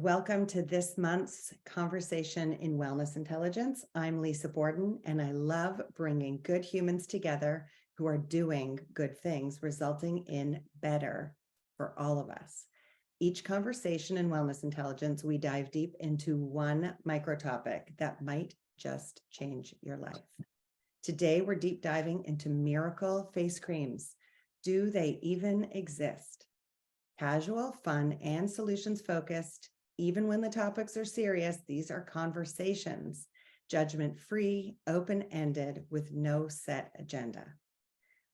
Welcome to this month's Conversation in Wellness Intelligence. I'm Lisa Borden, and I love bringing good humans together who are doing good things, resulting in better for all of us. Each conversation in Wellness Intelligence, we dive deep into one micro topic that might just change your life. Today, we're deep diving into miracle face creams. Do they even exist? Casual, fun, and solutions-focused. Even when the topics are serious, these are conversations, judgment-free, open-ended, with no set agenda.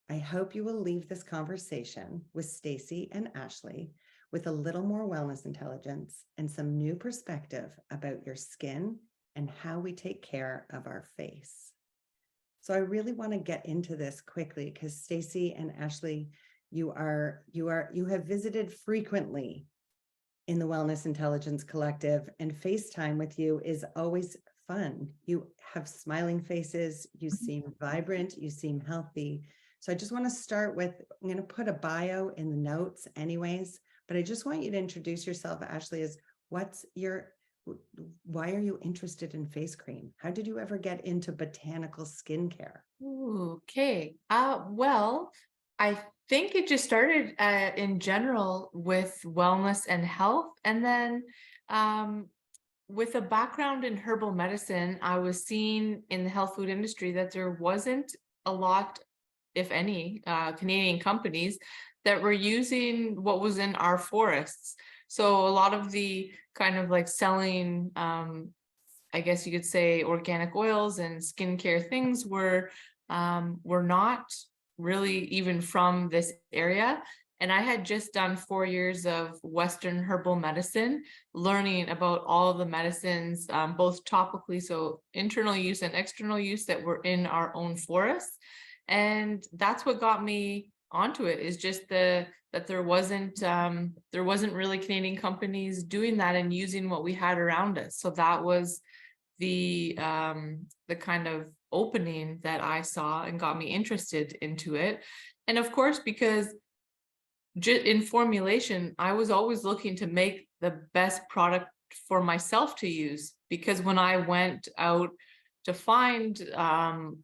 I hope you will leave this conversation with Stacey and Ashley with a little more wellness intelligence and some new perspective about your skin and how we take care of our face. So I really want to get into this quickly because Stacey and Ashley, you have visited frequently in the Wellness Intelligence Collective, and FaceTime with you is always fun. You have smiling faces, you seem vibrant, you seem healthy. So I just want to start with, I'm going to put a bio in the notes anyways, but I just want you to introduce yourself, Ashley, as why are you interested in face cream? How did you ever get into botanical skincare? Okay. Well, I think it just started in general with wellness and health. And then with a background in herbal medicine, I was seeing in the health food industry that there wasn't a lot, if any, Canadian companies that were using what was in our forests. So a lot of the kind of like selling, I guess you could say, organic oils and skincare things were not really even from this area. And I had just done 4 years of Western herbal medicine, learning about all of the medicines, both topically, so internal use and external use, that were in our own forests. And that's what got me onto it, is just that there wasn't really Canadian companies doing that and using what we had around us. So that was the kind of opening that I saw and got me interested into it. And of course, because in formulation, I was always looking to make the best product for myself to use, because when I went out to find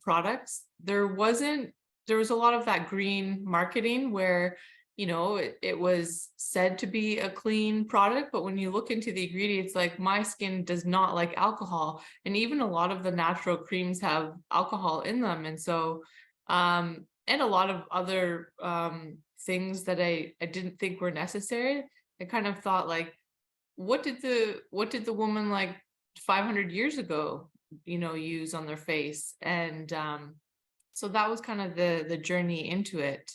products, there was a lot of that green marketing where, you know, it was said to be a clean product, but when you look into the ingredients, like, my skin does not like alcohol, and even a lot of the natural creams have alcohol in them. And so and a lot of other things that I didn't think were necessary. I kind of thought, like, what did the woman like 500 years ago, you know, use on their face? And so that was kind of the journey into it.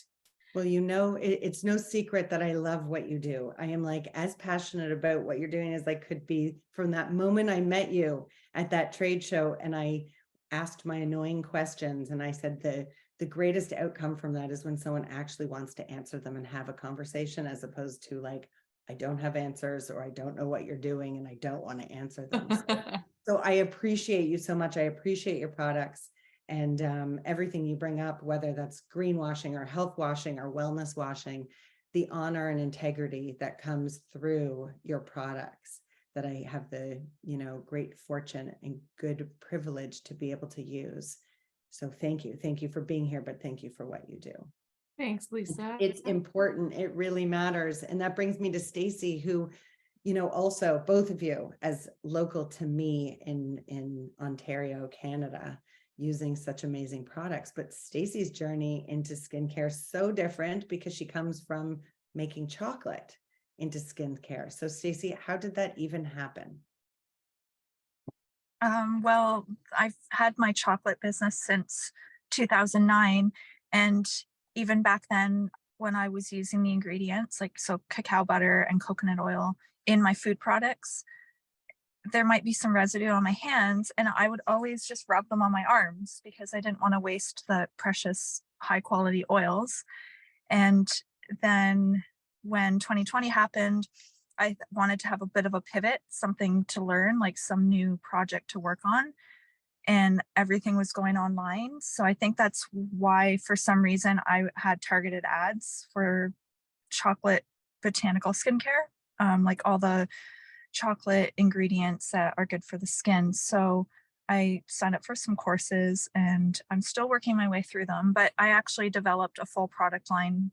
Well, you know, it's no secret that I love what you do. I am like as passionate about what you're doing as I could be from that moment I met you at that trade show and I asked my annoying questions. And I said the greatest outcome from that is when someone actually wants to answer them and have a conversation, as opposed to like, I don't have answers, or I don't know what you're doing and I don't want to answer them. So I appreciate you so much. I appreciate your products. And everything you bring up, whether that's greenwashing or health washing or wellness washing, the honor and integrity that comes through your products, that I have the, you know, great fortune and good privilege to be able to use. So thank you. Thank you for being here, but thank you for what you do. Thanks, Lisa. It's important. It really matters. And that brings me to Stacey, who, you know, also both of you as local to me in Ontario, Canada, using such amazing products. But Stacey's journey into skincare is so different because she comes from making chocolate into skincare. So Stacey, how did that even happen? Well, I've had my chocolate business since 2009. And even back then, when I was using the ingredients, like so cacao butter and coconut oil in my food products, there might be some residue on my hands, and I would always just rub them on my arms because I didn't want to waste the precious high quality oils. And then when 2020 happened, I wanted to have a bit of a pivot, something to learn, like some new project to work on. And everything was going online. So I think that's why, for some reason, I had targeted ads for chocolate botanical skincare, like all the chocolate ingredients that are good for the skin. So I signed up for some courses and I'm still working my way through them, but I actually developed a full product line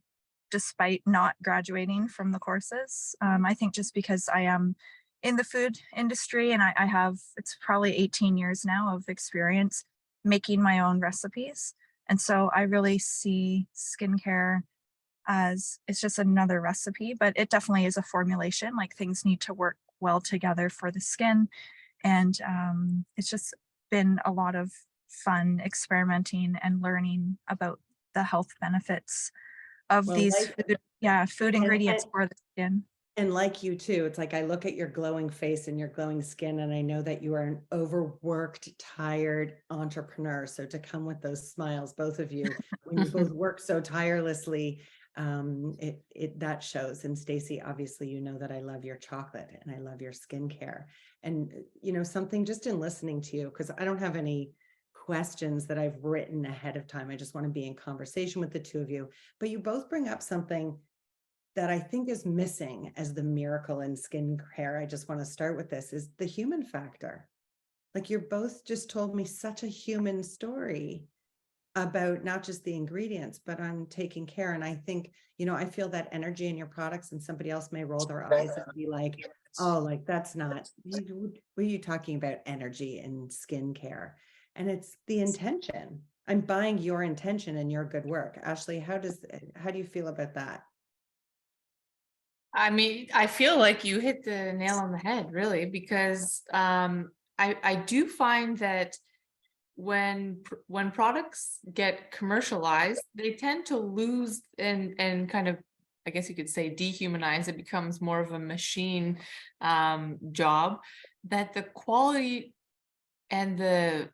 despite not graduating from the courses. I think just because I am in the food industry and I have, it's probably 18 years now of experience making my own recipes. And so I really see skincare as it's just another recipe, but it definitely is a formulation. Like things need to work well together for the skin. And it's just been a lot of fun experimenting and learning about the health benefits of Well, these food ingredients and, for the skin. and like you too, it's like I look at your glowing face and your glowing skin, and I know that you are an overworked, tired entrepreneur. So to come with those smiles, both of you, when you both work so tirelessly, that shows. And Stacey, obviously, you know that I love your chocolate and I love your skincare. And something just in listening to you, because I don't have any questions that I've written ahead of time. I just want to be in conversation with the two of you. But you both bring up something that I think is missing as the miracle in skincare. I just want to start with this, is the human factor. Like you're both just told me such a human story about not just the ingredients, but on taking care. And I think, I feel that energy in your products, and somebody else may roll their eyes and be like, oh, like that's not, what are you talking about energy and skincare? And it's the intention. I'm buying your intention and your good work. Ashley, how do you feel about that? I mean, I feel like you hit the nail on the head, really, because I do find that when products get commercialized, they tend to lose and kind of, I guess you could say, dehumanize. It becomes more of a machine job. That the quality and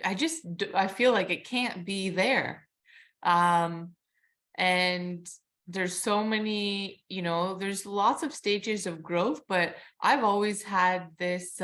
I feel like it can't be there. And there's so many, there's lots of stages of growth, but I've always had this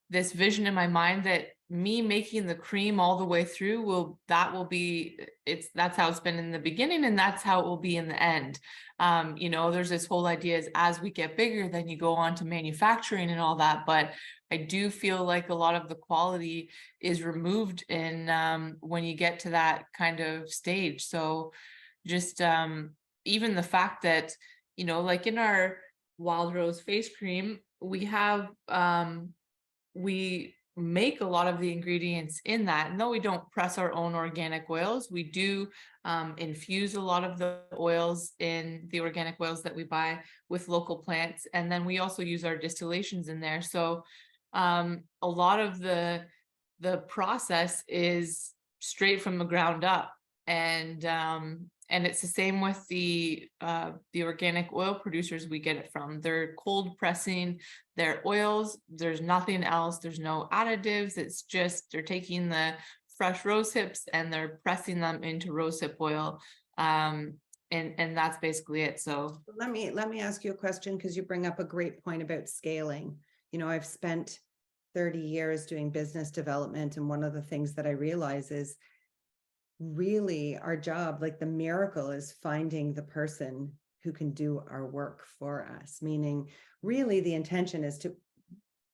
this vision in my mind that me making the cream all the way through that's how it's been in the beginning, and that's how it will be in the end. There's this whole idea as we get bigger, then you go on to manufacturing and all that, but I do feel like a lot of the quality is removed in when you get to that kind of stage. So just even the fact that, like in our Wild Rose face cream, we make a lot of the ingredients in that. And though we don't press our own organic oils, we do infuse a lot of the oils in the organic oils that we buy with local plants. And then we also use our distillations in there. So a lot of the process is straight from the ground up. And it's the same with the organic oil producers we get it from. They're cold pressing their oils. There's nothing else. There's no additives. It's just they're taking the fresh rose hips and they're pressing them into rosehip oil. And that's basically it. So let me ask you a question, because you bring up a great point about scaling. I've spent 30 years doing business development, and one of the things that I realize is really our job, like the miracle, is finding the person who can do our work for us. Meaning, really the intention is to,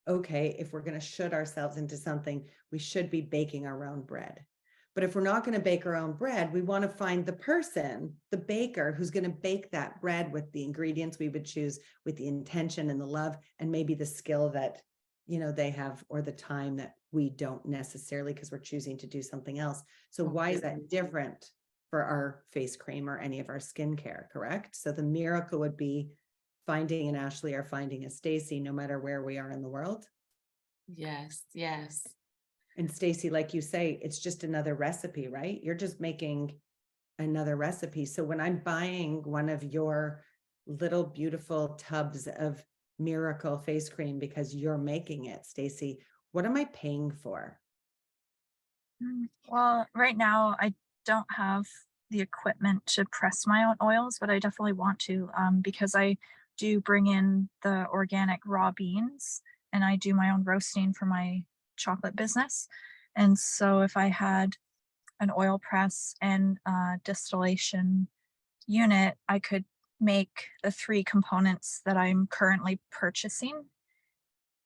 okay, if we're going to should ourselves into something, we should be baking our own bread. But if we're not going to bake our own bread, we want to find the person, the baker, who's going to bake that bread with the ingredients we would choose, with the intention and the love, and maybe the skill that they have, or the time that we don't necessarily, because we're choosing to do something else. So why is that different for our face cream or any of our skincare? Correct. So the miracle would be finding an Ashley or finding a Stacey, no matter where we are in the world. yes. And Stacey, like you say, it's just another recipe, right? You're just making another recipe. So when I'm buying one of your little beautiful tubs of miracle face cream because you're making it, Stacey, what am I paying for? Well, right now I don't have the equipment to press my own oils, but I definitely want to, because I do bring in the organic raw beans and I do my own roasting for my chocolate business. And so if I had an oil press and distillation unit, I could make the 3 components that I'm currently purchasing.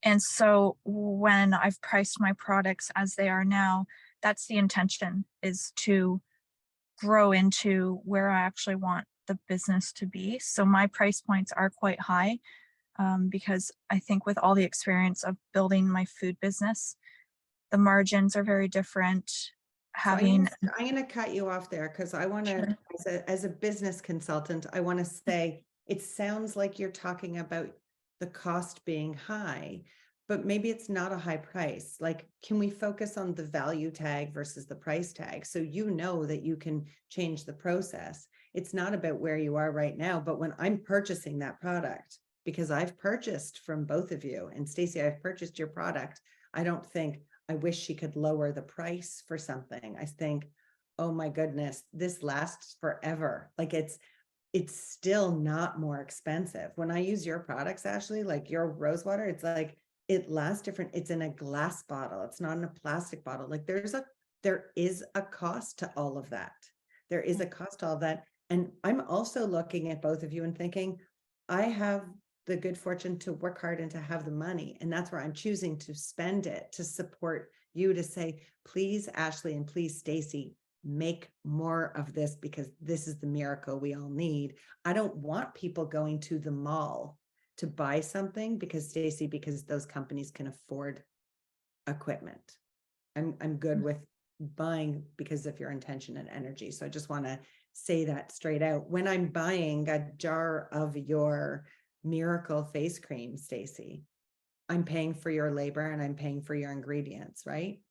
And so when I've priced my products as they are now, that's the intention, is to grow into where I actually want the business to be. So my price points are quite high, because I think with all the experience of building my food business, the margins are very different. So Having I'm gonna cut you off there because I want to, Sure. as a business consultant, I want to say it sounds like you're talking about the cost being high, but maybe it's not a high price. Like, can we focus on the value tag versus the price tag? So you know that you can change the process. It's not about where you are right now, but when I'm purchasing that product, because I've purchased from both of you, and Stacey, I've purchased your product, I don't think, I wish she could lower the price for something. I think, oh my goodness, this lasts forever. Like it's still not more expensive. When I use your products, Ashley, like your rose water, it's like it lasts different. It's in a glass bottle. It's not in a plastic bottle. Like there is a cost to all of that. There is a cost to all of that. And I'm also looking at both of you and thinking, I have the good fortune to work hard and to have the money. And that's where I'm choosing to spend it, to support you, to say, please, Ashley, and please, Stacey, make more of this because this is the miracle we all need. I don't want people going to the mall to buy something because Stacey, because those companies can afford equipment. I'm good with buying because of your intention and energy. So I just want to say that straight out. When I'm buying a jar of your miracle face cream, Stacey, I'm paying for your labor and I'm paying for your ingredients, right?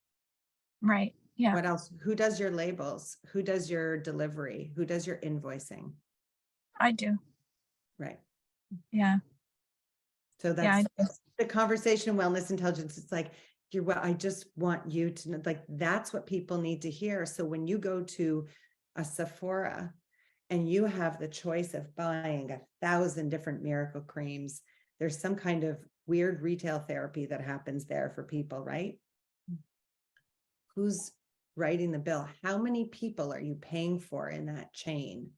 Right. Yeah, What else? Who does your labels? Who does your delivery? Who does your invoicing? I do. Right. Yeah. So Yeah. that's the conversation, wellness intelligence. It's like, you're what I just want you to know, like, that's what people need to hear. So when you go to a Sephora and you have the choice of buying 1,000 different miracle creams, there's some kind of weird retail therapy that happens there for people, right? Who's writing the bill? How many people are you paying for in that chain?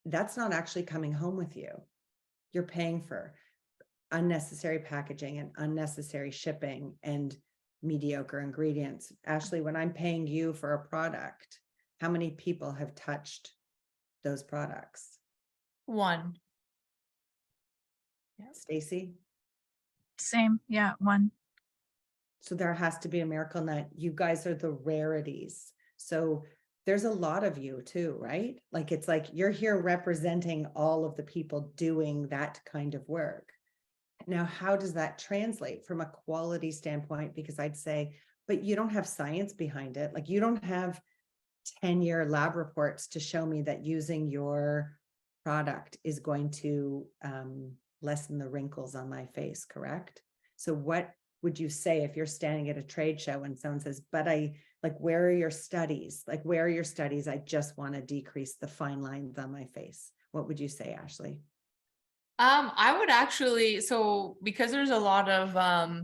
That's not actually coming home with you. You're paying for unnecessary packaging and unnecessary shipping and mediocre ingredients. Ashley, when I'm paying you for a product, how many people have touched those products? 1. Stacey? Same. Yeah. 1. So there has to be a miracle nut. You guys are the rarities. So there's a lot of you too, right? Like it's like you're here representing all of the people doing that kind of work. Now, how does that translate from a quality standpoint? Because I'd say, but you don't have science behind it. Like you don't have 10-year lab reports to show me that using your product is going to lessen the wrinkles on my face, correct? So what would you say if you're standing at a trade show and someone says, but where are your studies? Like, where are your studies? I just want to decrease the fine lines on my face. What would you say, Ashley? I would actually, so because there's a lot of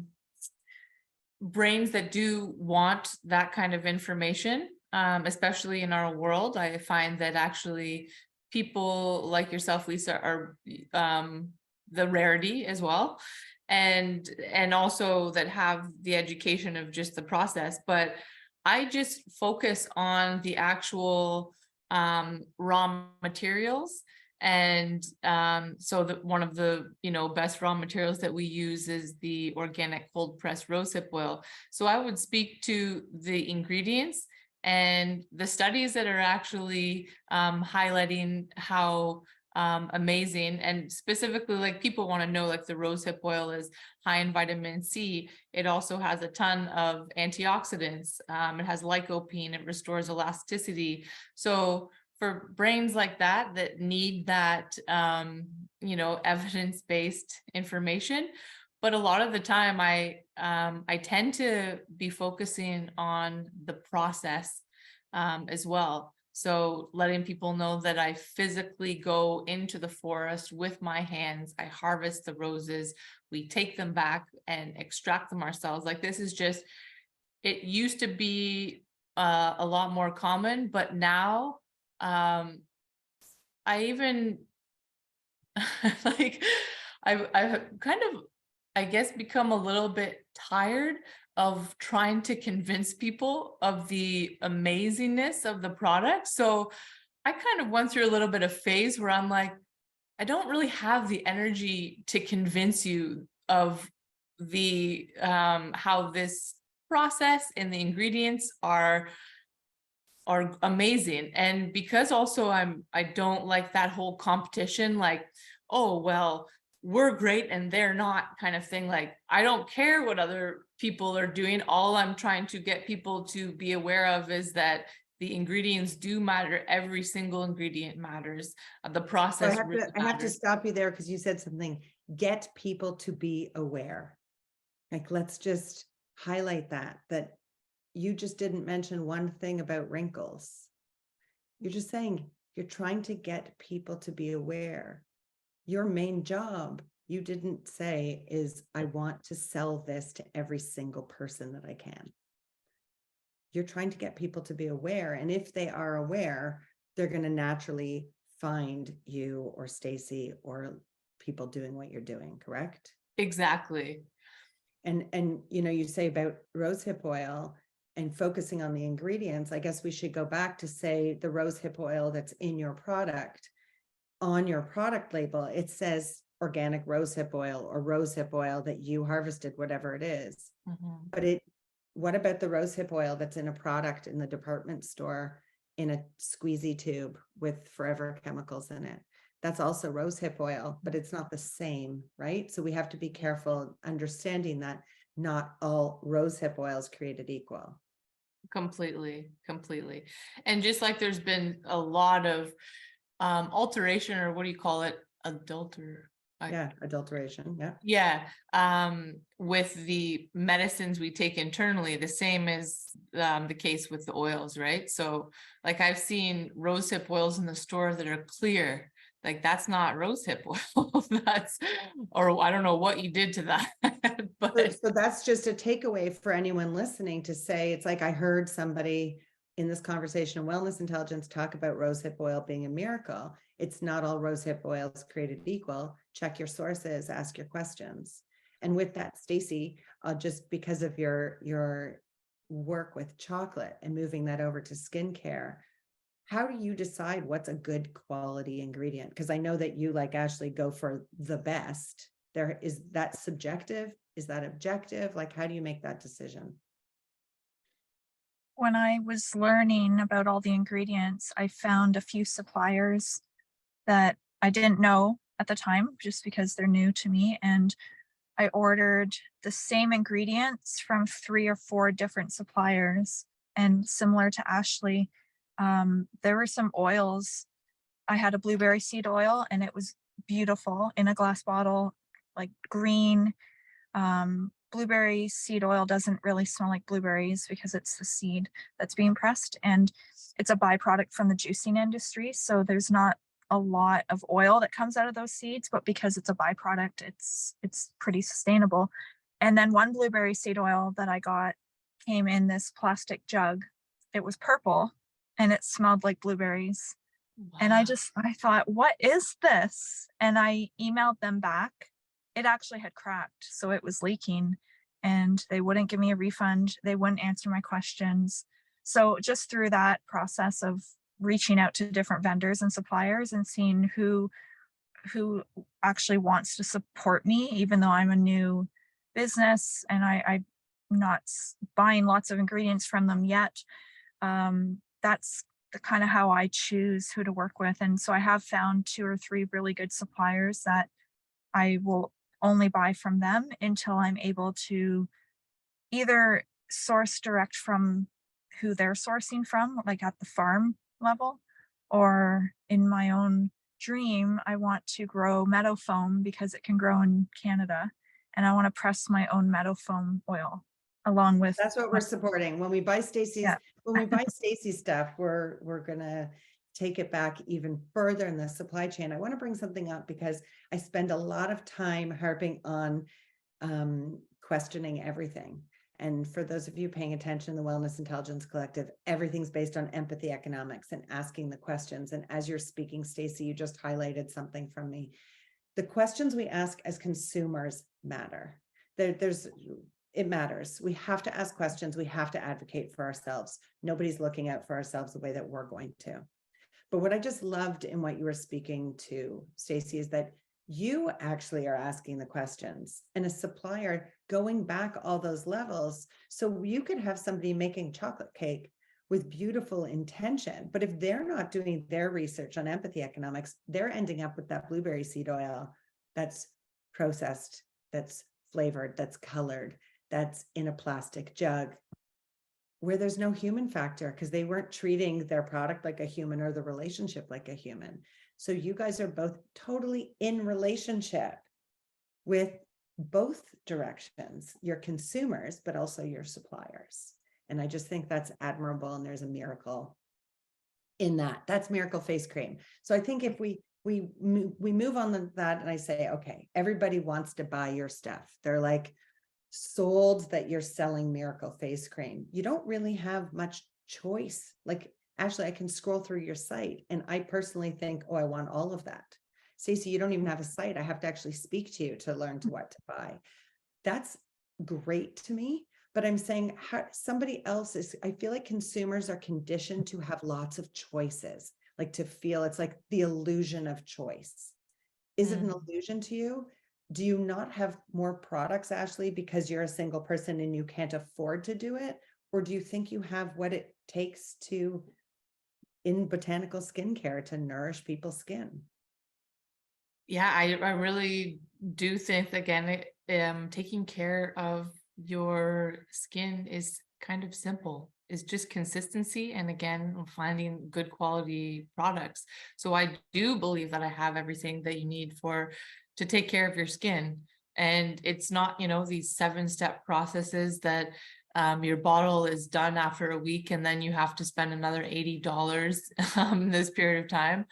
brains that do want that kind of information, especially in our world, I find that actually people like yourself, Lisa, are the rarity as well. And also that have the education of just the process. But I just focus on the actual raw materials. And so that one of the best raw materials that we use is the organic cold pressed rosehip oil. So I would speak to the ingredients and the studies that are actually highlighting how amazing, and specifically, like, people want to know, like, the rosehip oil is high in vitamin C. It also has a ton of antioxidants. It has lycopene. It restores elasticity. So for brains like that need that evidence-based information, but a lot of the time I tend to be focusing on the process as well. So letting people know that I physically go into the forest with my hands, I harvest the roses, we take them back and extract them ourselves. Like, this is just, it used to be a lot more common, but now I even like I've kind of, I guess, become a little bit tired of trying to convince people of the amazingness of the product. So I kind of went through a little bit of phase where I'm like, I don't really have the energy to convince you of the how this process and the ingredients are amazing. And because also I don't like that whole competition, like, oh well, we're great and they're not kind of thing. Like, I don't care what other people are doing. All I'm trying to get people to be aware of is that the ingredients do matter. Every single ingredient matters. The So process really I have to matters. stop you there because you said something, get people to be aware. Like, let's just highlight that you just didn't mention one thing about wrinkles. You're just saying you're trying to get people to be aware. Your main job, you didn't say, is I want to sell this to every single person that I can. You're trying to get people to be aware. And if they are aware, they're going to naturally find you or Stacey or people doing what you're doing, correct? Exactly. And you know, you say about rosehip oil and focusing on the ingredients. I guess we should go back to say the rosehip oil that's in your product. On your product label, it says organic rosehip oil or rosehip oil that you harvested, whatever it is. Mhm. But what about the rosehip oil that's in a product in the department store in a squeezy tube with forever chemicals in it? That's also rosehip oil, but it's not the same, right? So we have to be careful understanding that not all rosehip oil is created equal. Completely. And just like there's been a lot of alteration, or what do you call it? Yeah, adulteration. Yeah. Yeah, with the medicines we take internally, the same as the case with the oils, right? So like I've seen rosehip oils in the store that are clear, like that's not rosehip oil. That's, or I don't know what you did to that. But So that's just a takeaway for anyone listening to say, it's like I heard somebody in this conversation of wellness intelligence talk about rosehip oil being a miracle. It's not all rosehip oils created equal. Check your sources, ask your questions. And with that, Stacey, just because of your work with chocolate and moving that over to skincare, how do you decide what's a good quality ingredient? Because I know that you, like Ashley, go for the best. There is that subjective? Is that objective? Like, how do you make that decision? When I was learning about all the ingredients, I found a few suppliers that I didn't know at the time just because they're new to me. And I ordered the same ingredients from 3 or 4 different suppliers. And similar to Ashley, there were some oils. I had a blueberry seed oil and it was beautiful in a glass bottle, like green. Blueberry seed oil doesn't really smell like blueberries because it's the seed that's being pressed, and it's a byproduct from the juicing industry. So there's not a lot of oil that comes out of those seeds, but because it's a byproduct, it's pretty sustainable. And then one blueberry seed oil that I got came in this plastic jug. It was purple and it smelled like blueberries. And wow. I thought, what is this? And I emailed them back. It actually had cracked, so it was leaking, and they wouldn't give me a refund. They wouldn't answer my questions. So just through that process of reaching out to different vendors and suppliers and seeing who actually wants to support me, even though I'm a new business and I'm not buying lots of ingredients from them yet. That's the kind of how I choose who to work with. And so I have found 2 or 3 really good suppliers that I will only buy from them until I'm able to either source direct from who they're sourcing from, like at the farm level, or in my own dream, I want to grow meadow foam because it can grow in Canada. And I want to press my own meadow foam oil along with That's what we're supporting. When we buy yeah. Stacey's stuff, we're gonna take it back even further in the supply chain. I want to bring something up because I spend a lot of time harping on questioning everything. And for those of you paying attention, the Wellness Intelligence Collective, everything's based on empathy economics and asking the questions. And as you're speaking, Stacey, you just highlighted something from me. The questions we ask as consumers matter. It matters. We have to ask questions. We have to advocate for ourselves. Nobody's looking out for ourselves the way that we're going to. But what I just loved in what you were speaking to, Stacey, is that you actually are asking the questions and a supplier going back all those levels. So you could have somebody making chocolate cake with beautiful intention, but if they're not doing their research on empathy economics, they're ending up with that blueberry seed oil that's processed, that's flavored, that's colored, that's in a plastic jug, where there's no human factor because they weren't treating their product like a human or the relationship like a human. So you guys are both totally in relationship with both directions, your consumers, but also your suppliers. And I just think that's admirable. And there's a miracle in that. That's Miracle Face Cream. So I think if we move on that and I say, okay, everybody wants to buy your stuff. They're like sold that you're selling Miracle Face Cream. You don't really have much choice. Like, Ashley, I can scroll through your site and I personally think, oh, I want all of that. Stacey, you don't even have a site. I have to actually speak to you to learn what to buy. That's great to me. But I'm saying somebody else is, I feel like consumers are conditioned to have lots of choices, like to feel it's like the illusion of choice. Is it an illusion to you? Do you not have more products, Ashley, because you're a single person and you can't afford to do it? Or do you think you have what it takes to, in botanical skincare, to nourish people's skin? Yeah, I really do think, again, taking care of your skin is kind of simple. It's just consistency and, again, finding good quality products. So I do believe that I have everything that you need to take care of your skin. And it's not, these 7-step processes that your bottle is done after a week and then you have to spend another $80 this period of time.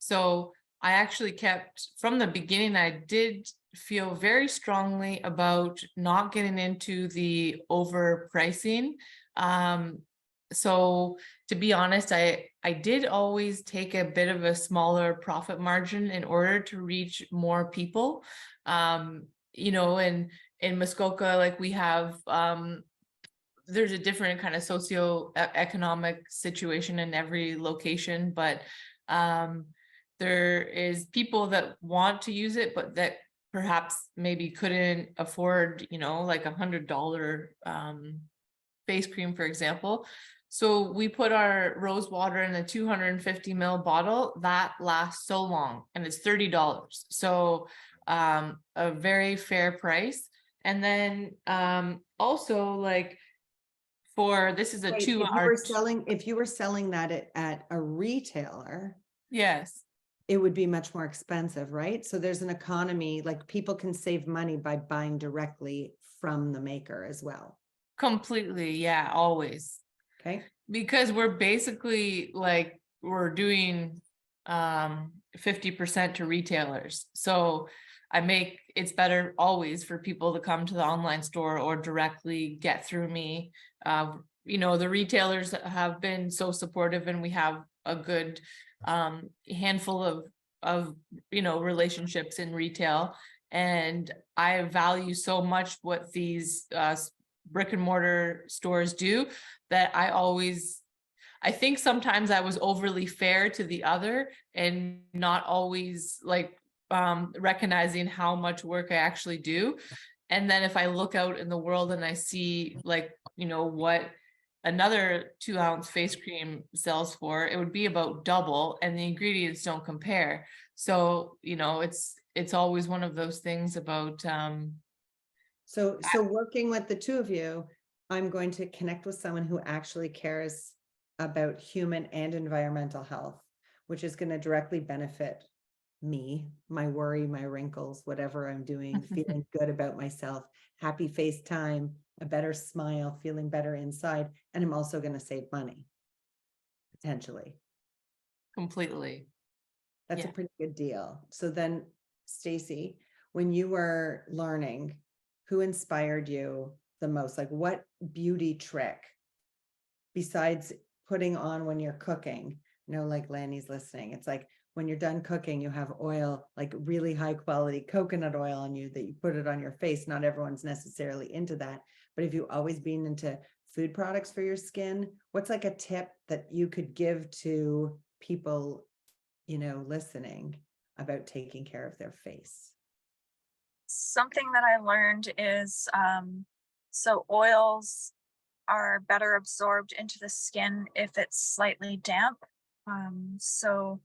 So I actually kept, from the beginning, I did feel very strongly about not getting into the overpricing. So to be honest, I did always take a bit of a smaller profit margin in order to reach more people. And in Muskoka, like we have, there's a different kind of socio-economic situation in every location, but there is people that want to use it, but that perhaps maybe couldn't afford, like $100 face cream, for example. So we put our rose water in a 250 ml bottle that lasts so long, and it's $30. So a very fair price. And then also, like, this is a Wait, 2 if you were selling that at a retailer, yes, it would be much more expensive, right? So there's an economy, like people can save money by buying directly from the maker as well. completely. Yeah, always. Okay. Because we're basically like, we're doing 50% to retailers. So it's better always for people to come to the online store or directly get through me. The retailers have been so supportive, and we have a good handful of relationships in retail. And I value so much what these brick and mortar stores do, that I think sometimes I was overly fair to the other and not always like recognizing how much work I actually do. And then if I look out in the world and I see, like, what another 2-ounce face cream sells for, it would be about double, and the ingredients don't compare. So, it's always one of those things about So working with the two of you, I'm going to connect with someone who actually cares about human and environmental health, which is going to directly benefit me, my worry, my wrinkles, whatever I'm doing, feeling good about myself, happy face time, a better smile, feeling better inside. And I'm also going to save money, potentially. completely. That's a pretty good deal. So then, Stacey, when you were learning, who inspired you the most? Like what beauty trick besides putting on when you're cooking? Like Lanny's listening. It's like when you're done cooking, you have oil, like really high quality coconut oil on you that you put it on your face. Not everyone's necessarily into that. But if you've always been into food products for your skin, what's like a tip that you could give to people, listening about taking care of their face? Something that I learned is so oils are better absorbed into the skin if it's slightly damp. So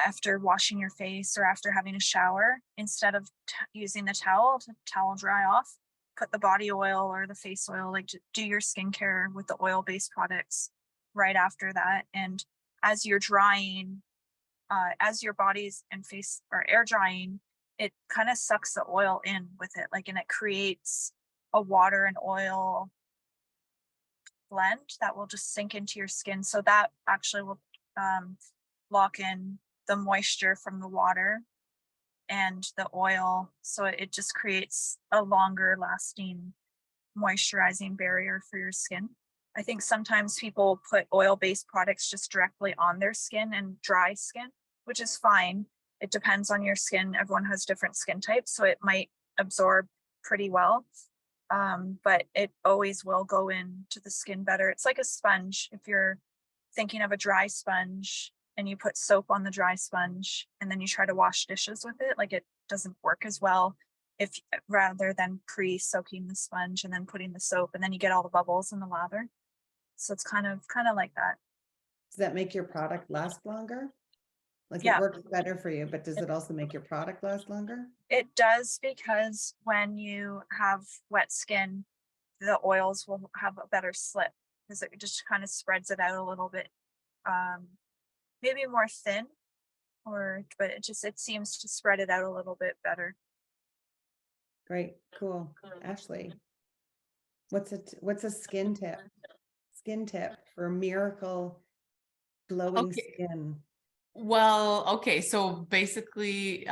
after washing your face or after having a shower, instead of using the towel to towel dry off, put the body oil or the face oil, like do your skincare with the oil-based products right after that. And as you're drying, as your bodies and face are air drying, it kind of sucks the oil in with it, and it creates a water and oil blend that will just sink into your skin. So that actually will lock in the moisture from the water and the oil. So it just creates a longer lasting moisturizing barrier for your skin. I think sometimes people put oil-based products just directly on their skin and dry skin, which is fine. It depends on your skin. Everyone has different skin types, so it might absorb pretty well. But it always will go into the skin better. It's like a sponge. If you're thinking of a dry sponge and you put soap on the dry sponge and then you try to wash dishes with it, it doesn't work as well if rather than pre-soaking the sponge and then putting the soap, and then you get all the bubbles and the lather. So it's kind of like that. Does that make your product last longer? Yeah. It works better for you, but does it also make your product last longer? It does, because when you have wet skin, the oils will have a better slip because it just kind of spreads it out a little bit, maybe more thin, but it seems to spread it out a little bit better. Great, cool. Ashley, what's a skin tip? Skin tip for miracle glowing skin. Well, okay, so basically,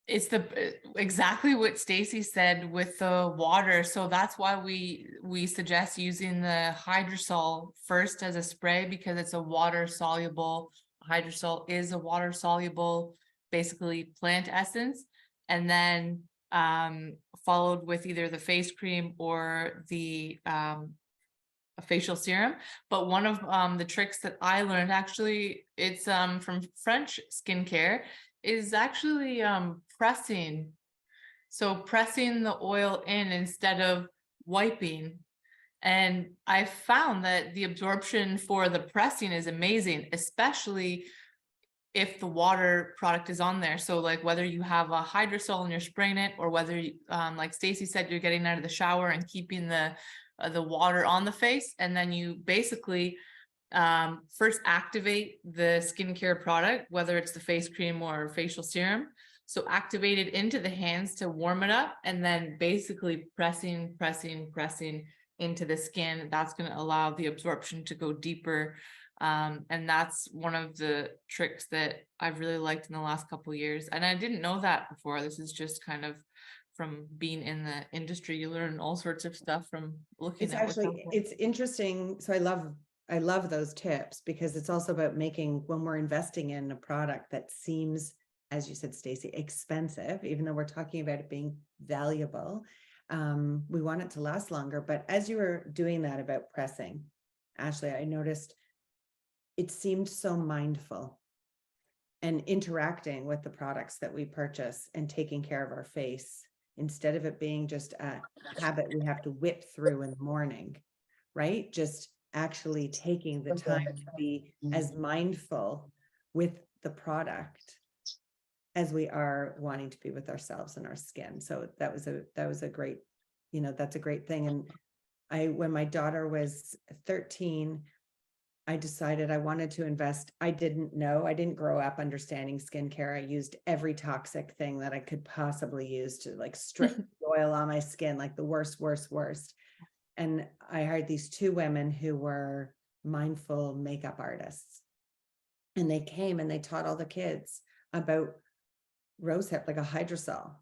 it's exactly what Stacey said with the water. So that's why we suggest using the hydrosol first as a spray, because it's a water soluble. Hydrosol is a water soluble, basically plant essence, and then followed with either the face cream or the a facial serum. But one of the tricks that I learned, actually, it's from French skincare, is actually pressing. So pressing the oil in instead of wiping. And I found that the absorption for the pressing is amazing, especially if the water product is on there. So whether you have a hydrosol and you're spraying it, or whether you, like Stacey said, you're getting out of the shower and keeping the water on the face, and then you basically first activate the skincare product, whether it's the face cream or facial serum. So activate it into the hands to warm it up, and then basically pressing into the skin. That's going to allow the absorption to go deeper. And that's one of the tricks that I've really liked in the last couple of years. And I didn't know that before. This is just kind of from being in the industry. You learn all sorts of stuff from looking It's at actually, it's interesting. So I love those tips, because it's also about making, when we're investing in a product that seems, as you said, Stacey, expensive, even though we're talking about it being valuable, we want it to last longer. But as you were doing that about pressing, Ashley, I noticed it seemed so mindful and interacting with the products that we purchase and taking care of our face, instead of it being just a habit we have to whip through in the morning, right? Just actually taking the time to be as mindful with the product as we are wanting to be with ourselves and our skin. So that was a great, that's a great thing. And when my daughter was 13, I decided I wanted to invest. I didn't grow up understanding skincare. I used every toxic thing that I could possibly use to strip oil on my skin, the worst. And I hired these two women who were mindful makeup artists. And they came and they taught all the kids about rosehip, like a hydrosol.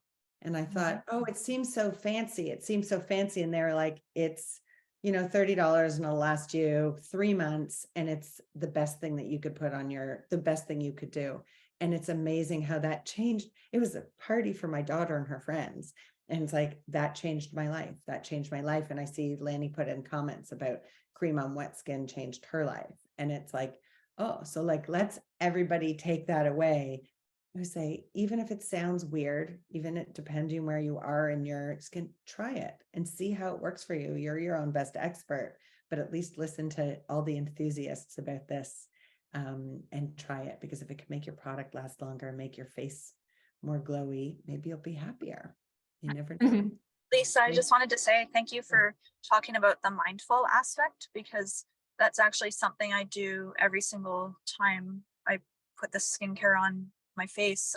And I thought, oh, it seems so fancy. It seems so fancy. And they're like, it's, $30 and it'll last you 3 months. And it's the best thing that you could put on the best thing you could do. And it's amazing how that changed. It was a party for my daughter and her friends. And it's like, that changed my life. That changed my life. And I see Lanny put in comments about cream on wet skin changed her life. And it's like, oh, so like, let's everybody take that away. I say, even if it sounds weird, even it depending where you are in your skin, try it and see how it works for you. You're your own best expert, but at least listen to all the enthusiasts about this and try it, because if it can make your product last longer, make your face more glowy, maybe you'll be happier. You never know. Lisa, I just wanted to say thank you for talking about the mindful aspect, because that's actually something I do every single time I put the skincare on my face.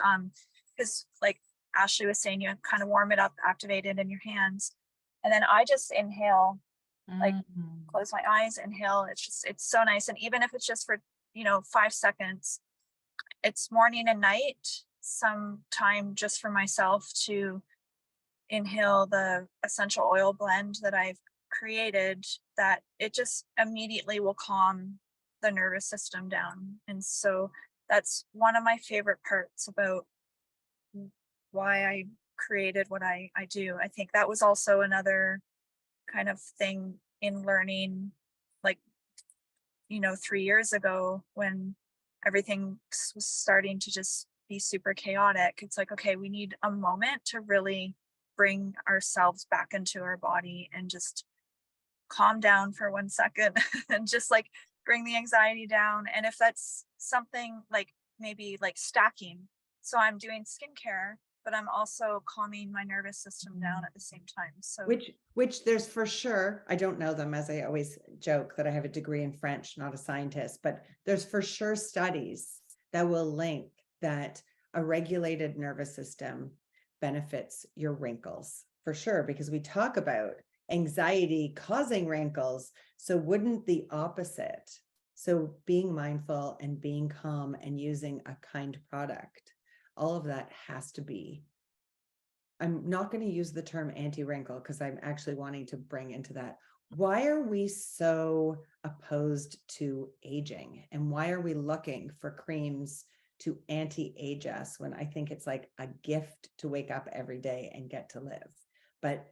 Because like Ashley was saying, you kind of warm it up, activate it in your hands. And then I just inhale, like close my eyes, inhale. It's so nice. And even if it's just for, 5 seconds, it's morning and night, some time just for myself to inhale the essential oil blend that I've created, that it just immediately will calm the nervous system down. And so that's one of my favorite parts about why I created what I do. I think that was also another kind of thing in learning, like, 3 years ago when everything was starting to just be super chaotic. It's like, okay, we need a moment to really bring ourselves back into our body and just calm down for 1 second and just like bring the anxiety down. And if that's something like maybe like stacking, so I'm doing skincare, but I'm also calming my nervous system down at the same time. So which there's for sure, I don't know them, as I always joke that I have a degree in French, not a scientist, but there's for sure studies that will link that a regulated nervous system benefits your wrinkles for sure, because we talk about anxiety causing wrinkles. So wouldn't the opposite? So being mindful and being calm and using a kind product, all of that has to be. I'm not going to use the term anti-wrinkle because I'm actually wanting to bring into that. Why are we so opposed to aging? And why are we looking for creams to anti-age us when I think it's like a gift to wake up every day and get to live? But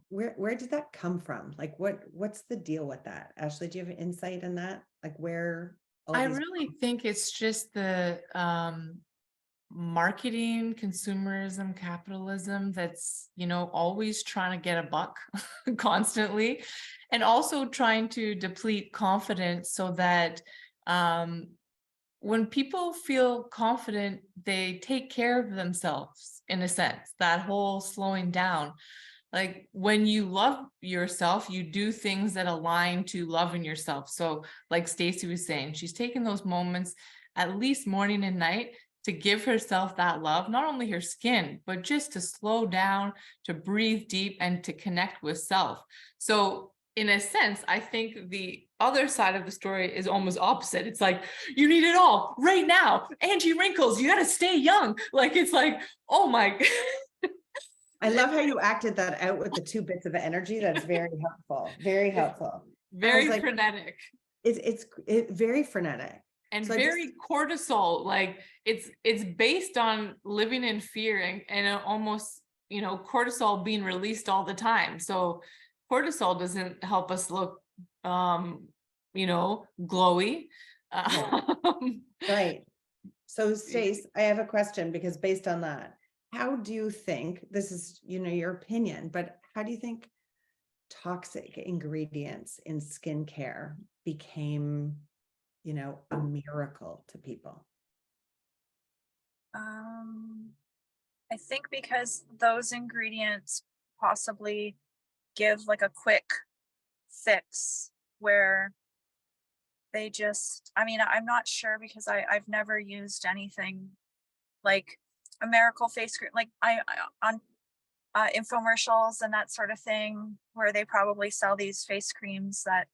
where did that come from? Like what's the deal with that? Ashley, do you have insight in that? Like where I really think it's just the marketing, consumerism, capitalism that's, always trying to get a buck constantly, and also trying to deplete confidence so that when people feel confident, they take care of themselves in a sense, that whole slowing down. Like when you love yourself, you do things that align to loving yourself. So like Stacey was saying, she's taking those moments at least morning and night to give herself that love, not only her skin, but just to slow down, to breathe deep, and to connect with self. So in a sense, I think the other side of the story is almost opposite. It's like, you need it all right now. Anti-wrinkles, you got to stay young. Like, it's like, oh my. I love how you acted that out with the 2 bits of energy. That's very helpful. Very helpful. Very frenetic. It's very frenetic. And so very cortisol, like it's based on living in fear and almost, cortisol being released all the time. So cortisol doesn't help us look, glowy. Right. So Stace, I have a question, because based on that, how do you think, this is, your opinion, but how do you think toxic ingredients in skincare became, a miracle to people? I think because those ingredients possibly give like a quick fix where they just, I'm not sure, because I've never used anything like a miracle face cream, like I on infomercials and that sort of thing, where they probably sell these face creams that,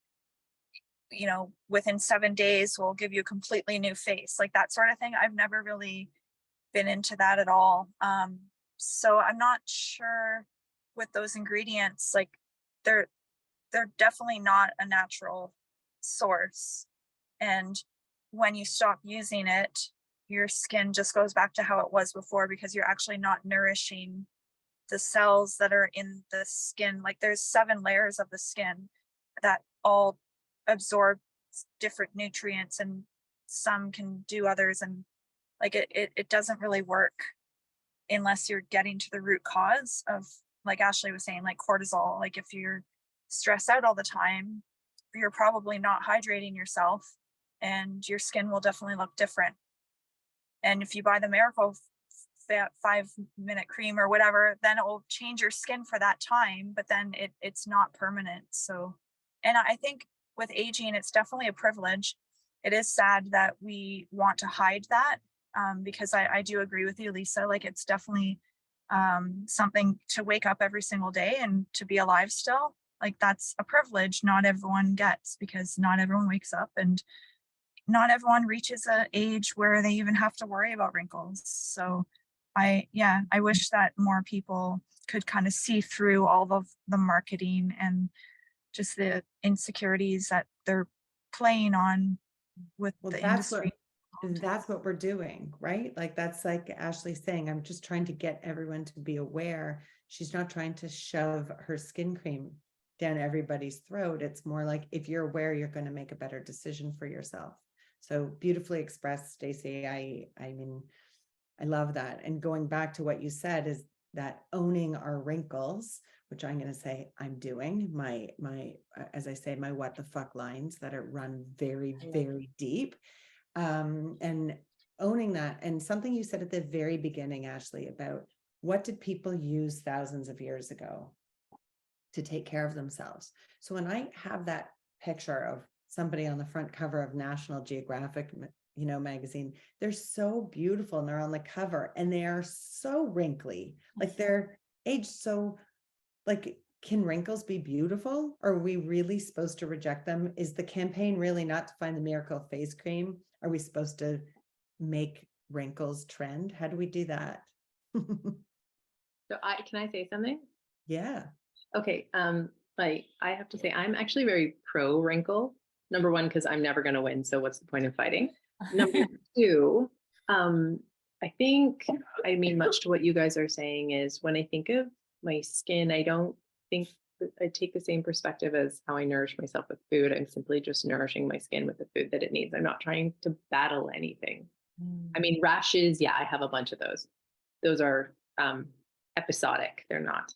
within 7 days will give you a completely new face, like that sort of thing. I've never really been into that at all. So I'm not sure with those ingredients, like they're definitely not a natural source. And when you stop using it, your skin just goes back to how it was before, because you're actually not nourishing the cells that are in the skin. Like there's 7 layers of the skin that all absorb different nutrients, and some can do others. And like it doesn't really work unless you're getting to the root cause of, like Ashley was saying, like cortisol. Like if you're stressed out all the time, you're probably not hydrating yourself, and your skin will definitely look different. And if you buy the Miracle 5-minute cream or whatever, then it will change your skin for that time, but then it's not permanent. So, and I think with aging, it's definitely a privilege. It is sad that we want to hide that, because I do agree with you, Lisa. Like it's definitely something to wake up every single day and to be alive still. Like that's a privilege not everyone gets, because not everyone wakes up, and not everyone reaches an age where they even have to worry about wrinkles. So I wish that more people could kind of see through all of the marketing and just the insecurities that they're playing on with Well, the that's industry. that's what we're doing, right? Like that's like Ashley's saying, I'm just trying to get everyone to be aware. She's not trying to shove her skin cream down everybody's throat. It's more like, if you're aware, you're going to make a better decision for yourself. So beautifully expressed, Stacey. I mean, I love that. And going back to what you said, is that owning our wrinkles, which I'm going to say I'm doing, my as I say, my what the fuck lines that are run very, very deep. And owning that. And something you said at the very beginning, Ashley, about what did people use thousands of years ago to take care of themselves? So when I have that picture of somebody on the front cover of National Geographic, magazine, they're so beautiful and they're on the cover and they are so wrinkly, like they're aged. So like, can wrinkles be beautiful? Are we really supposed to reject them? Is the campaign really not to find the miracle face cream? Are we supposed to make wrinkles trend? How do we do that? So can I say something? Yeah. Okay. Like I have to say, I'm actually very pro wrinkle. Number one, because I'm never going to win. So what's the point of fighting? Number two, I think, I mean, much to what you guys are saying is, when I think of my skin, I don't think I take the same perspective as how I nourish myself with food. I'm simply just nourishing my skin with the food that it needs. I'm not trying to battle anything. I mean, rashes, yeah, I have a bunch of those. Those are episodic. They're not.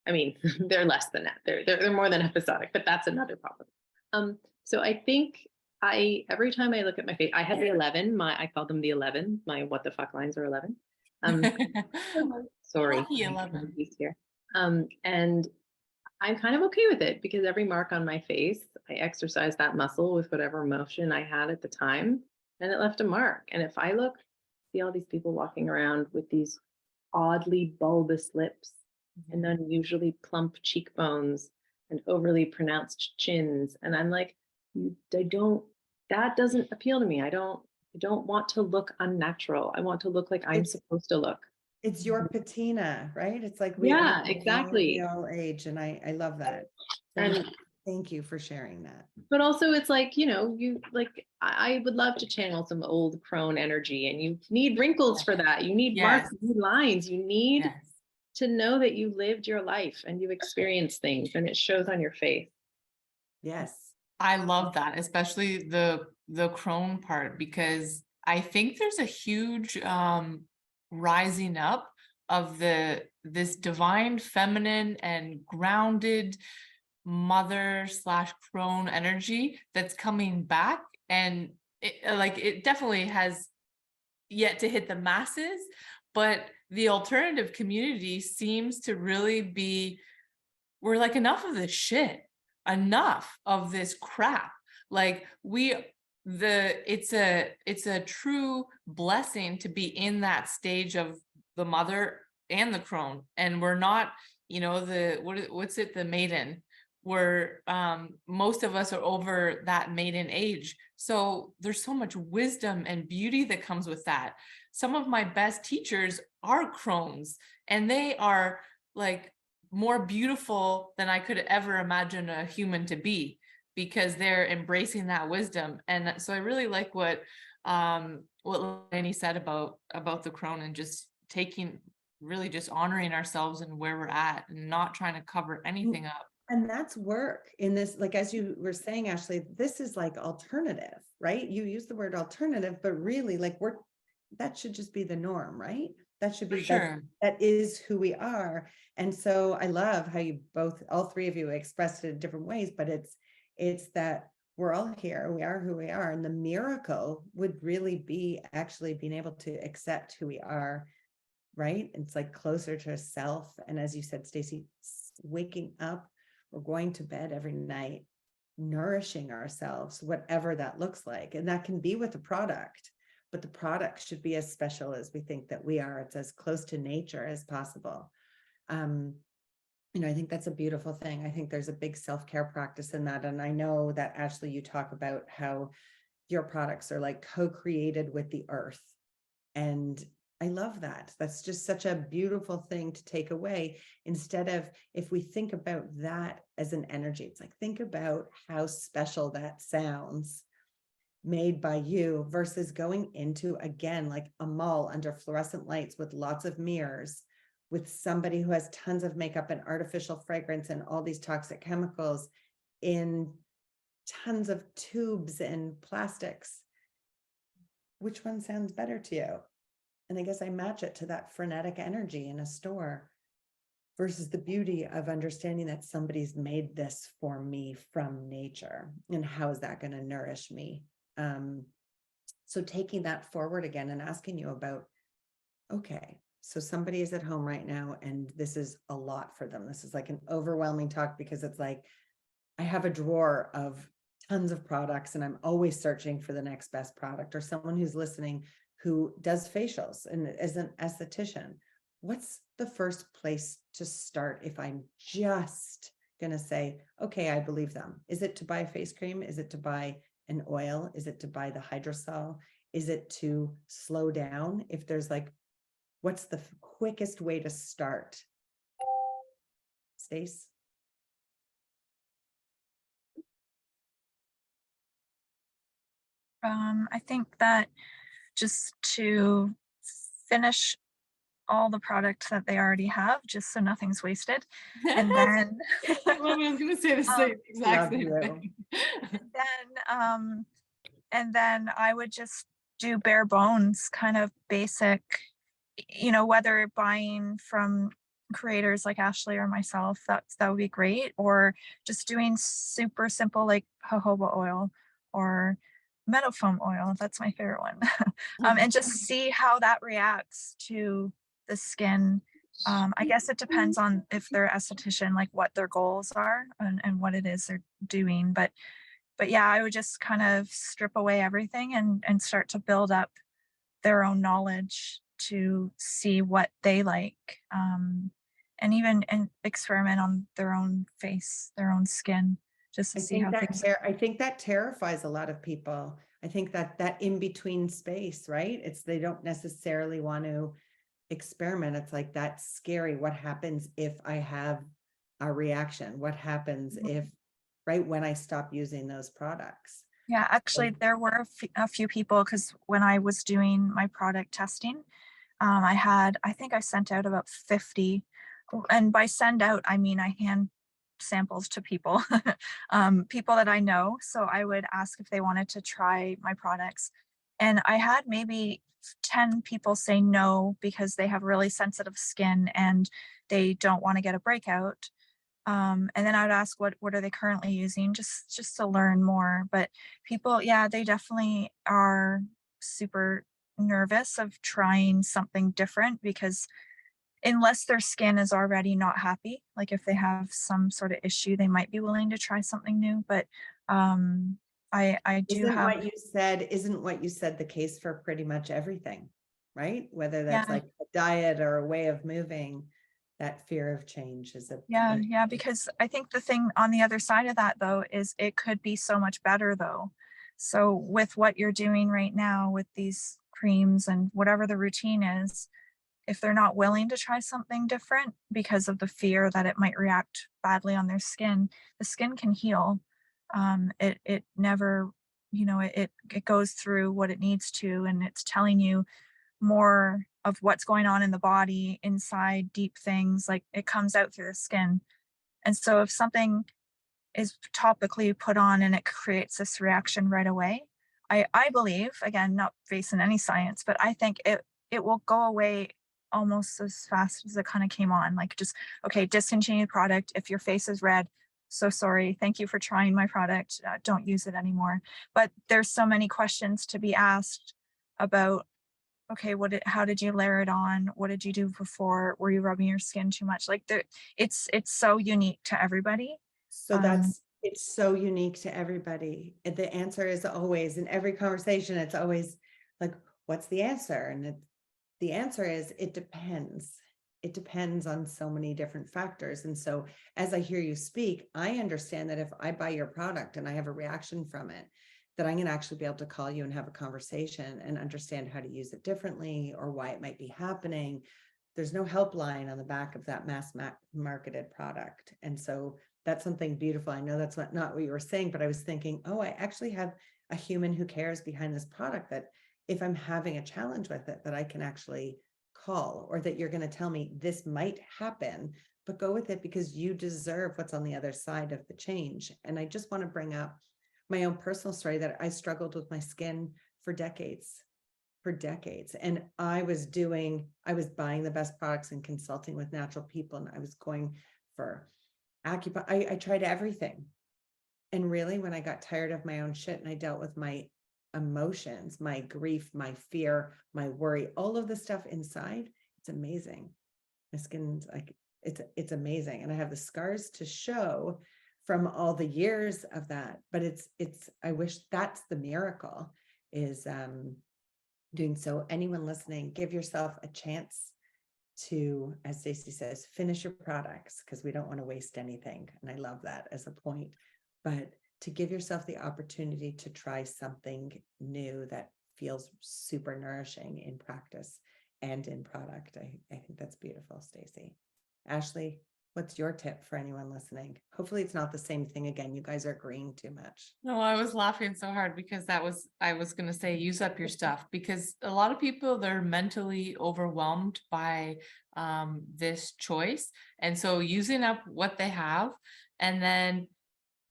I mean, they're less than that. They're more than episodic, but that's another problem. So I think every time I look at my face, I had the 11. I called them the 11. My what the fuck lines are 11. Sorry, Lucky 11. here. And I'm kind of okay with it, because every mark on my face, I exercised that muscle with whatever motion I had at the time, and it left a mark. And if I see all these people walking around with these oddly bulbous lips and unusually plump cheekbones and overly pronounced chins, and I'm like, that doesn't appeal to me. I don't want to look unnatural. I want to look like I'm supposed to look. It's your patina, right? It's like Yeah, exactly. We all age, and I love that. And thank you for sharing that. But also, it's like, I would love to channel some old crone energy, and you need wrinkles for that. You need marks, you need lines. You need to know that you lived your life and you experienced things, and it shows on your face. Yes. I love that, especially the crone part, because I think there's a huge rising up of this divine feminine and grounded mother / crone energy that's coming back, and it definitely has yet to hit the masses, but the alternative community seems to really be, we're like, enough of this shit, enough of this crap. Like it's a true blessing to be in that stage of the mother and the crone, and we're not, the maiden, where most of us are over that maiden age. So there's so much wisdom and beauty that comes with that. some of my best teachers are crones, and they are like more beautiful than I could ever imagine a human to be, because they're embracing that wisdom. And so I really like what Laney said about the crone, and just really just honoring ourselves and where we're at, and not trying to cover anything up. And that's work in this, like, as you were saying, Ashley, this is like alternative, right? You use the word alternative, but really like that should just be the norm, right? That should be, sure. that is who we are. And so I love how you all three of you expressed it in different ways, but it's that we're all here, we are who we are. And the miracle would really be actually being able to accept who we are, right? It's like closer to self. And as you said, Stacey, waking up or going to bed every night, nourishing ourselves, whatever that looks like. And that can be with a product, but the product should be as special as we think that we are. It's as close to nature as possible. I think that's a beautiful thing. I think there's a big self-care practice in that. And I know that, Ashley, you talk about how your products are like co-created with the earth. And I love that. That's just such a beautiful thing to take away. Instead of, if we think about that as an energy, it's like, think about how special that sounds made by you versus going into, again, like a mall under fluorescent lights with lots of mirrors, with somebody who has tons of makeup and artificial fragrance and all these toxic chemicals in tons of tubes and plastics. Which one sounds better to you? And I guess I match it to that frenetic energy in a store versus the beauty of understanding that somebody's made this for me from nature. And how is that going to nourish me? So taking that forward again and asking you about, okay, so somebody is at home right now and this is a lot for them. This is like an overwhelming talk, because it's like, I have a drawer of tons of products and I'm always searching for the next best product. Or someone who's listening who does facials and is an esthetician. What's the first place to start if I'm just going to say, okay, I believe them? Is it to buy face cream? Is it to buy an oil? Is it to buy the hydrosol? Is it to slow down? If there's like, what's the quickest way to start? Stace? I think that just to finish all the products that they already have, just so nothing's wasted. And then I was going to say the exact same thing. And then I would just do bare bones, kind of basic, whether buying from creators like Ashley or myself, that would be great, or just doing super simple like jojoba oil or meadow foam oil. That's my favorite one. And just see how that reacts to the skin. I guess it depends on if they're esthetician, like what their goals are and what it is they're doing. But yeah, I would just kind of strip away everything and start to build up their own knowledge to see what they like, and even experiment on their own face, their own skin, just to see how things. I think that terrifies a lot of people. I think that in between space, right? They don't necessarily want to experiment. It's like, that's scary. What happens if I have a reaction? What happens if, right, when I stop using those products? Yeah, actually, there were a few people, because when I was doing my product testing, I think I sent out about 50. And by send out, I mean I hand samples to people, people that I know. So I would ask if they wanted to try my products. And I had maybe 10 people say no because they have really sensitive skin and they don't want to get a breakout. And then I'd ask what are they currently using, just to learn more. But people, yeah, they definitely are super nervous of trying something different, because unless their skin is already not happy, like if they have some sort of issue, they might be willing to try something new. But I do isn't have. Isn't what you said the case for pretty much everything, right? Whether that's Yeah. like a diet or a way of moving, that fear of change is Yeah, because I think the thing on the other side of that, though, is it could be so much better, though. So with what you're doing right now with these creams and whatever the routine is, if they're not willing to try something different because of the fear that it might react badly on their skin, the skin can heal. It never, it goes through what it needs to, and it's telling you more of what's going on in the body, inside, deep things, like it comes out through the skin. And so if something is topically put on and it creates this reaction right away, I believe, again, not based on any science, but I think it will go away almost as fast as it kind of came on. Like, just, okay, discontinue the product. If your face is red, so sorry, thank you for trying my product, don't use it anymore. But there's so many questions to be asked about, okay, how did you layer it on? What did you do before? Were you rubbing your skin too much? Like, it's so unique to everybody. So it's so unique to everybody. And the answer is always, in every conversation, it's always like, what's the answer? And the answer is, it depends. It depends on so many different factors. And so as I hear you speak, I understand that if I buy your product and I have a reaction from it, that I'm going to actually be able to call you and have a conversation and understand how to use it differently or why it might be happening. There's no helpline on the back of that mass marketed product. And so that's something beautiful. I know that's not what you were saying, but I was thinking, oh, I actually have a human who cares behind this product, that if I'm having a challenge with it, that I can actually call, or that you're going to tell me this might happen, but go with it because you deserve what's on the other side of the change. And I just want to bring up my own personal story, that I struggled with my skin for decades. And I was buying the best products and consulting with natural people. And I was going for I tried everything. And really, when I got tired of my own shit and I dealt with my emotions, my grief, my fear, my worry, all of the stuff inside, it's amazing. My skin's like, it's amazing. And I have the scars to show from all the years of that. But I wish that's the miracle, is doing so. Anyone listening, give yourself a chance to, as Stacey says, finish your products, because we don't want to waste anything. And I love that as a point, but to give yourself the opportunity to try something new that feels super nourishing in practice and in product. I think that's beautiful, Stacey. Ashley, what's your tip for anyone listening? Hopefully it's not the same thing again. You guys are agreeing too much. No, I was laughing so hard because I was going to say, use up your stuff, because a lot of people, they're mentally overwhelmed by this choice. And so using up what they have. And then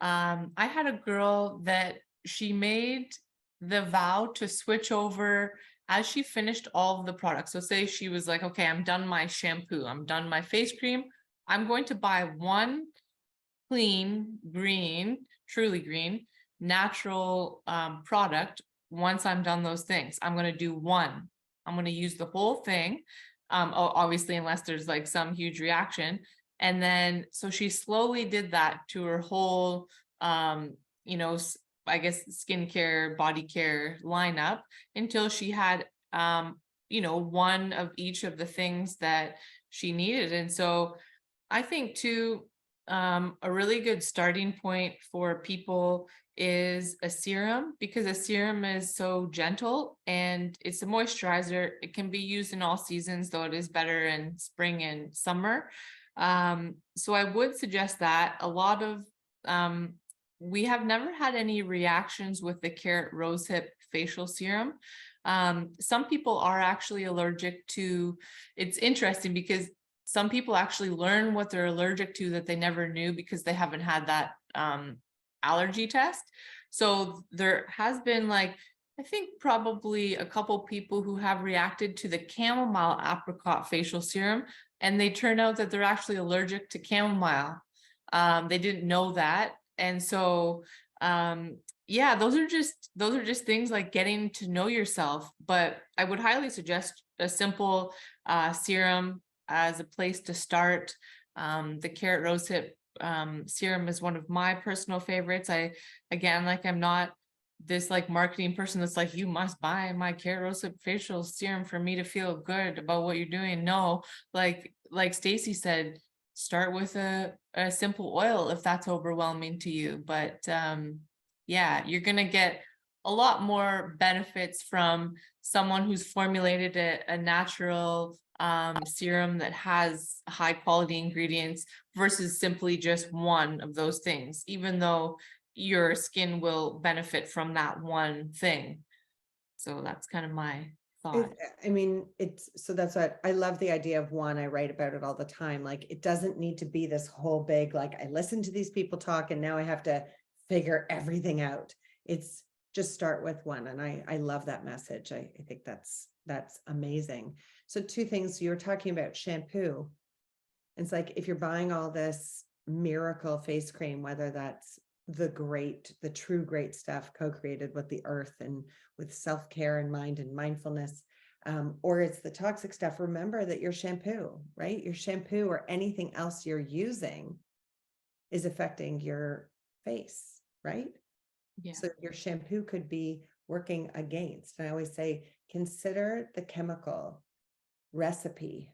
I had a girl that she made the vow to switch over as she finished all of the products. So say she was like, okay, I'm done my shampoo, I'm done my face cream, I'm going to buy one clean, green, truly green, natural product. Once I'm done those things, I'm going to do one. I'm going to use the whole thing. Obviously, unless there's like some huge reaction. And then, so she slowly did that to her whole, I guess, skincare, body care lineup, until she had, one of each of the things that she needed. And so I think too, a really good starting point for people is a serum, because a serum is so gentle and it's a moisturizer. It can be used in all seasons, though it is better in spring and summer. So I would suggest that. A lot of, we have never had any reactions with the carrot rosehip facial serum. Some people are actually allergic to, it's interesting because some people actually learn what they're allergic to that they never knew because they haven't had that allergy test. So there has been, like, I think probably a couple people who have reacted to the chamomile apricot facial serum, and they turn out that they're actually allergic to chamomile. They didn't know that. And so, yeah, those are just things like getting to know yourself. But I would highly suggest a simple serum as a place to start. The carrot rosehip serum is one of my personal favorites. I'm not this like marketing person that's like, you must buy my carrot rosehip facial serum for me to feel good about what you're doing. No, like Stacey said, start with a simple oil if that's overwhelming to you. But yeah, you're gonna get a lot more benefits from someone who's formulated a natural serum that has high quality ingredients versus simply just one of those things, even though your skin will benefit from that one thing. So that's kind of my thought. I mean, so that's what I love, the idea of one. I write about it all the time. Like, it doesn't need to be this whole big, like, I listen to these people talk and now I have to figure everything out. It's just start with one. And I love that message. I think that's amazing. So two things, you were talking about shampoo. It's like, if you're buying all this miracle face cream, whether that's the true great stuff co-created with the earth and with self-care in mind and mindfulness, or it's the toxic stuff, remember that your shampoo, right? Your shampoo or anything else you're using is affecting your face, right? Yeah. So your shampoo could be working against. And I always say, consider the chemical recipe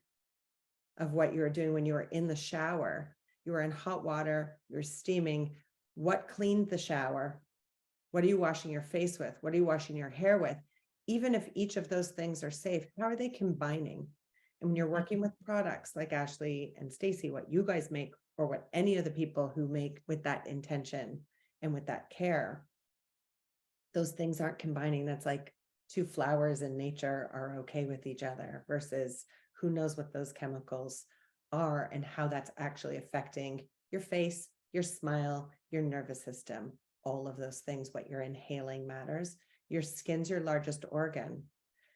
of what you're doing when you were in the shower. You were in hot water, you're steaming. What cleaned the shower? What are you washing your face with? What are you washing your hair with? Even if each of those things are safe, how are they combining? And when you're working with products like Ashley and Stacey, what you guys make, or what any of the people who make with that intention and with that care, those things aren't combining. That's like two flowers in nature are okay with each other, versus who knows what those chemicals are and how that's actually affecting your face, your smile, your nervous system, all of those things. What you're inhaling matters. Your skin's your largest organ.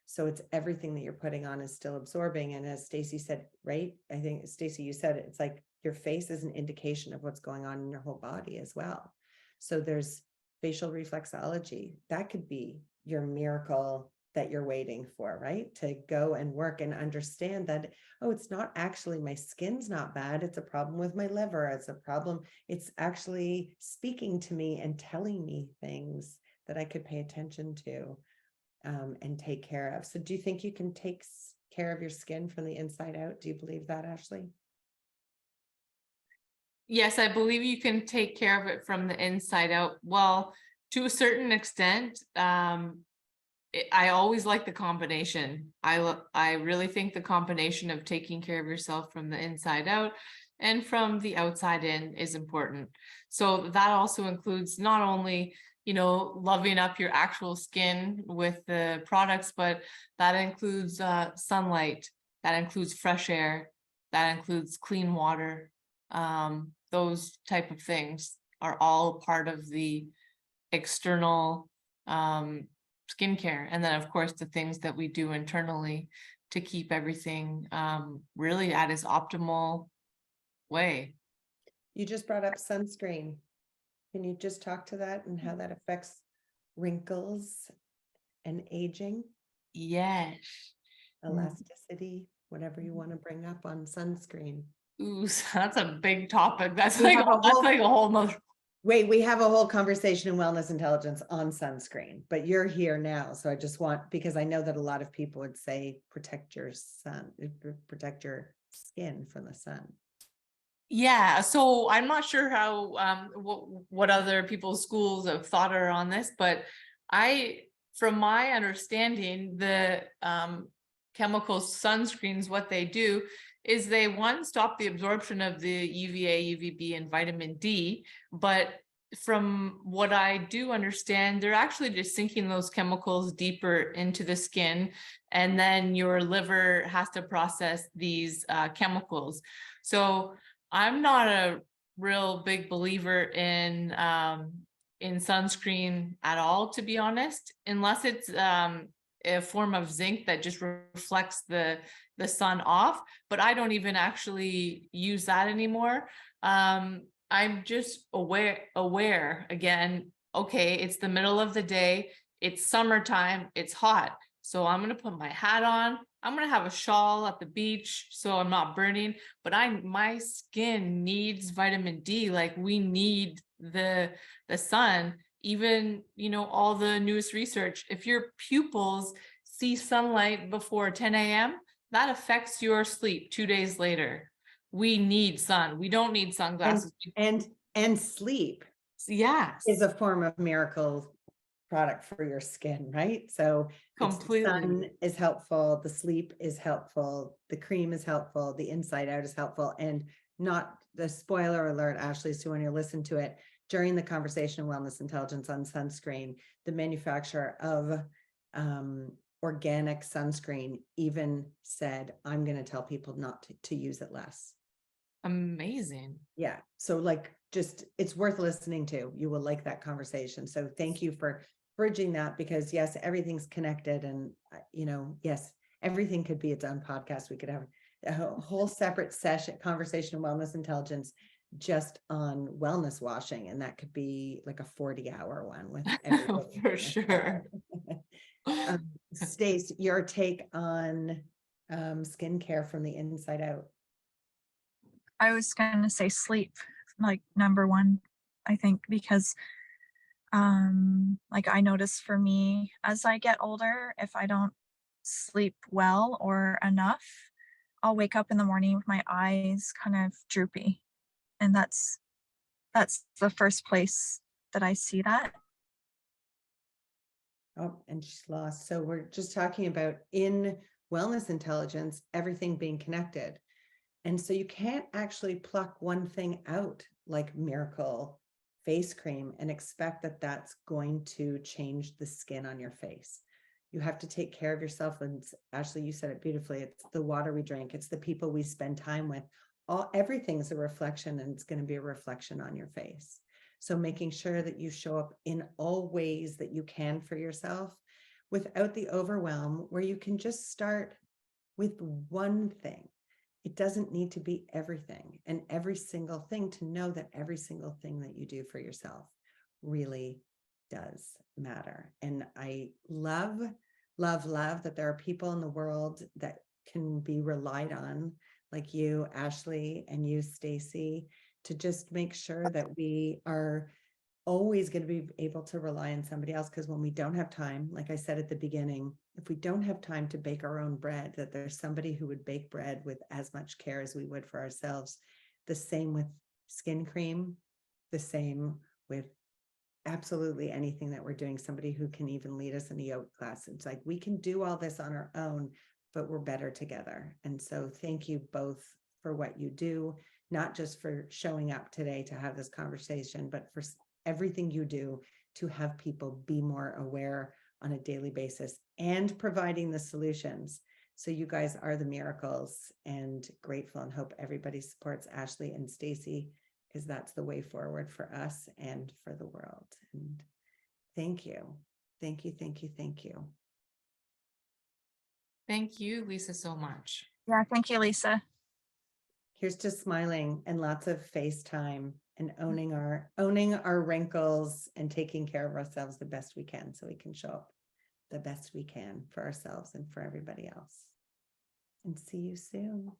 So it's everything that you're putting on is still absorbing. And as Stacey said, right? I think Stacey, you said it, it's like your face is an indication of what's going on in your whole body as well. So there's facial reflexology. That could be your miracle that you're waiting for, right? To go and work and understand that, oh, it's not actually my skin's not bad. It's a problem with my liver. It's a problem. It's actually speaking to me and telling me things that I could pay attention to and take care of. So do you think you can take care of your skin from the inside out? Do you believe that, Ashley? Yes, I believe you can take care of it from the inside out. Well, to a certain extent, I always like the combination. I really think the combination of taking care of yourself from the inside out and from the outside in is important. So that also includes not only, loving up your actual skin with the products, but that includes sunlight, that includes fresh air, that includes clean water. Those type of things are all part of the external skincare. And then of course the things that we do internally to keep everything really at its optimal way. You just brought up sunscreen. Can you just talk to that and how that affects wrinkles and aging? Yes. Elasticity, whatever you want to bring up on sunscreen. Ooh, that's a big topic. That's We like have a that's whole- like a whole nother. Wait, we have a whole conversation in Wellness Intelligence on sunscreen, but you're here now. So I just want, because I know that a lot of people would say, protect your protect your skin from the sun. Yeah, so I'm not sure how what other people's schools of thought are on this, but from my understanding, the chemical sunscreens, what they do is they stop the absorption of the UVA, UVB, and vitamin D. But from what I do understand, they're actually just sinking those chemicals deeper into the skin, and then your liver has to process these chemicals. So I'm not a real big believer in sunscreen at all, to be honest, unless it's a form of zinc that just reflects the sun off. But I don't even actually use that anymore. I'm just aware again, okay, it's the middle of the day, it's summertime, it's hot. So I'm going to put my hat on. I'm going to have a shawl at the beach so I'm not burning, but my skin needs vitamin D. Like, we need the sun. Even, all the newest research, if your pupils see sunlight before 10 a.m., that affects your sleep 2 days later. We need sun. We don't need sunglasses. And sleep Yes. is a form of miracle product for your skin, right? So it's the Completely. sun is helpful, the sleep is helpful, the cream is helpful, the inside out is helpful, and not the spoiler alert, Ashley, so when you listen to it during the conversation Wellness Intelligence on sunscreen, the manufacturer of organic sunscreen even said, I'm going to tell people not to use it less. Amazing. Yeah. So like, just, it's worth listening to. You will like that conversation. So thank you for bridging that, because yes, everything's connected, and yes, everything could be its own podcast. We could have a whole separate conversation of wellness intelligence just on wellness washing. And that could be like a 40-hour one with everybody. For sure. Stacey, your take on skincare from the inside out. I was going to say sleep, like number one, I think, because like I notice for me as I get older, if I don't sleep well or enough, I'll wake up in the morning with my eyes kind of droopy. And that's the first place that I see that. Oh, and she's lost. So we're just talking about in wellness intelligence, everything being connected. And so you can't actually pluck one thing out like Miracle face cream and expect that that's going to change the skin on your face. You have to take care of yourself. And Ashley, you said it beautifully. It's the water we drink. It's the people we spend time with. Everything's a reflection, and it's going to be a reflection on your face. So making sure that you show up in all ways that you can for yourself without the overwhelm, where you can just start with one thing. It doesn't need to be everything and every single thing, to know that every single thing that you do for yourself really does matter. And I love, love, love that there are people in the world that can be relied on, like you, Ashley, and you, Stacey, to just make sure that we are always going to be able to rely on somebody else. Because when we don't have time, like I said at the beginning, if we don't have time to bake our own bread, that there's somebody who would bake bread with as much care as we would for ourselves. The same with skin cream, the same with absolutely anything that we're doing, somebody who can even lead us in a yoga class. It's like, we can do all this on our own, but we're better together. And so thank you both for what you do, not just for showing up today to have this conversation, but for everything you do to have people be more aware on a daily basis and providing the solutions. So you guys are the miracles, and grateful, and hope everybody supports Ashley and Stacey, because that's the way forward for us and for the world. And thank you. Thank you. Thank you. Thank you. Thank you, Lisa, so much. Yeah, thank you, Lisa. Here's to smiling and lots of face time and owning our wrinkles and taking care of ourselves the best we can, so we can show up the best we can for ourselves and for everybody else. And see you soon.